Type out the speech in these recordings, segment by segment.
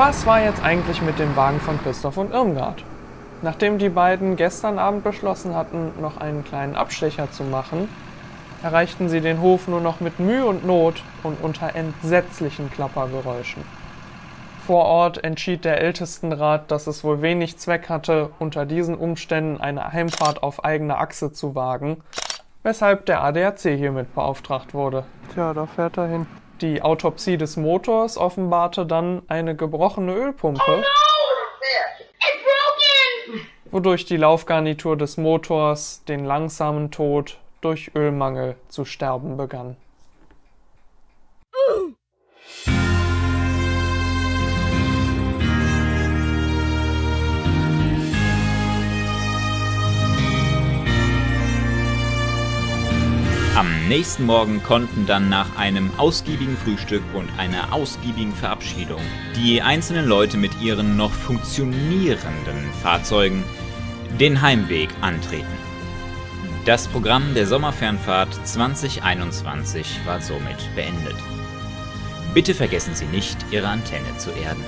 Was war jetzt eigentlich mit dem Wagen von Christoph und Irmgard? Nachdem die beiden gestern Abend beschlossen hatten, noch einen kleinen Abstecher zu machen, erreichten sie den Hof nur noch mit Mühe und Not und unter entsetzlichen Klappergeräuschen. Vor Ort entschied der Ältestenrat, dass es wohl wenig Zweck hatte, unter diesen Umständen eine Heimfahrt auf eigener Achse zu wagen, weshalb der ADAC hiermit beauftragt wurde. Tja, da fährt er hin. Die Autopsie des Motors offenbarte dann eine gebrochene Ölpumpe, wodurch die Laufgarnitur des Motors den langsamen Tod durch Ölmangel zu sterben begann. Am nächsten Morgen konnten dann nach einem ausgiebigen Frühstück und einer ausgiebigen Verabschiedung die einzelnen Leute mit ihren noch funktionierenden Fahrzeugen den Heimweg antreten. Das Programm der Sommerfernfahrt 2021 war somit beendet. Bitte vergessen Sie nicht, Ihre Antenne zu erden.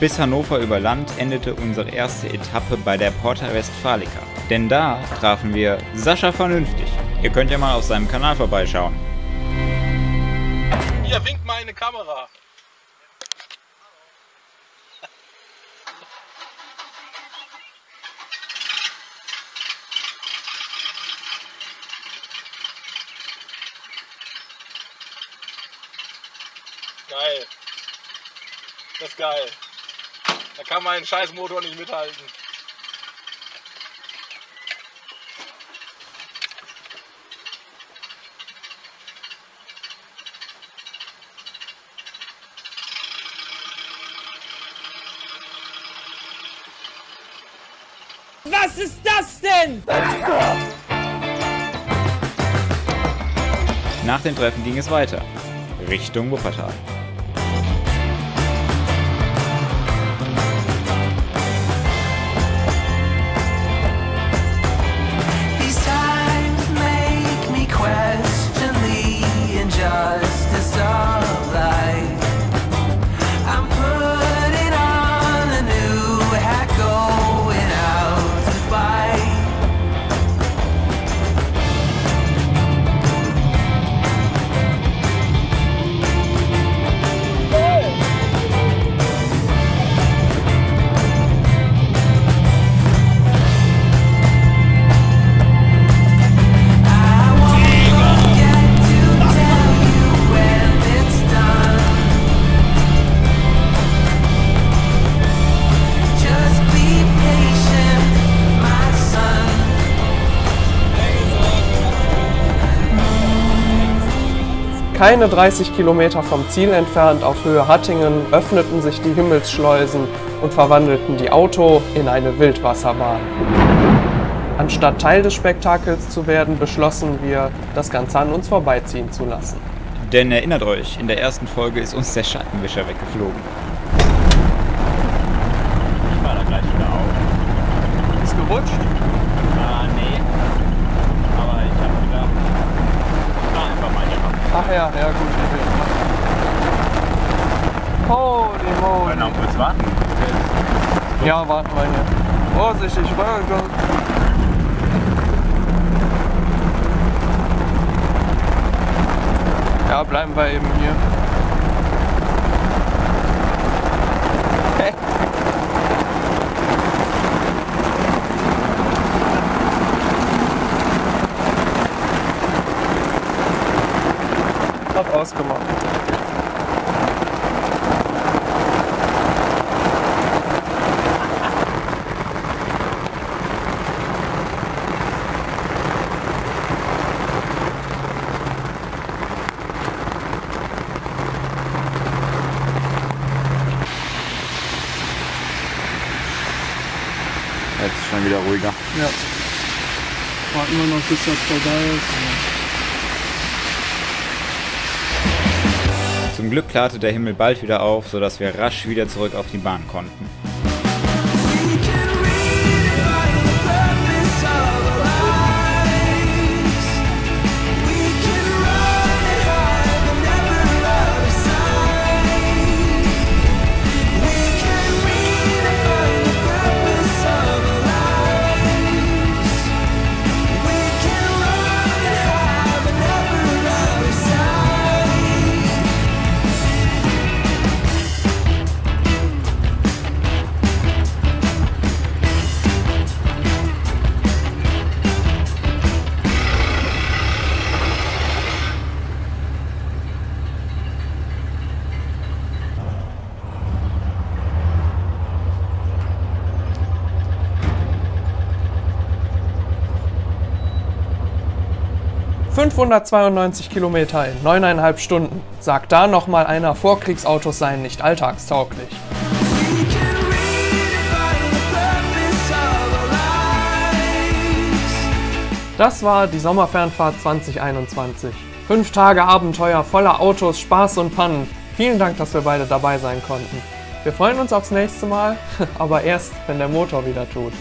Bis Hannover über Land endete unsere erste Etappe bei der Porta Westfalica. Denn da trafen wir Sascha Vernünftig. Ihr könnt ja mal auf seinem Kanal vorbeischauen. Hier winkt meine Kamera. Geil. Das ist geil. Da kann mein Scheißmotor nicht mithalten. Was ist das denn? Nach dem Treffen ging es weiter, Richtung Wuppertal. Keine 30 Kilometer vom Ziel entfernt auf Höhe Hattingen öffneten sich die Himmelsschleusen und verwandelten die Auto in eine Wildwasserbahn. Anstatt Teil des Spektakels zu werden, beschlossen wir, das Ganze an uns vorbeiziehen zu lassen. Denn erinnert euch, in der ersten Folge ist uns der Scheibenwischer weggeflogen. Ich war da gleich wieder auf. Ist gerutscht? Ah, nee. Aber ich hab gedacht, war einfach mal hier. Ach ja, ja gut. Holy moly. Wollen wir noch kurz warten? Ja, warten wir hier. Vorsichtig, Röhre. bleiben wir eben hier. Hat ausgemacht. Jetzt ist schon wieder ruhiger. Ja. Warten wir noch, bis das vorbei ist. Zum Glück klarte der Himmel bald wieder auf, sodass wir rasch wieder zurück auf die Bahn konnten. ...592 Kilometer in 9,5 Stunden. Sagt da noch mal einer, Vorkriegsautos seien nicht alltagstauglich. Das war die Sommerfernfahrt 2021. 5 Tage Abenteuer voller Autos, Spaß und Pannen. Vielen Dank, dass wir beide dabei sein konnten. Wir freuen uns aufs nächste Mal, aber erst, wenn der Motor wieder tut.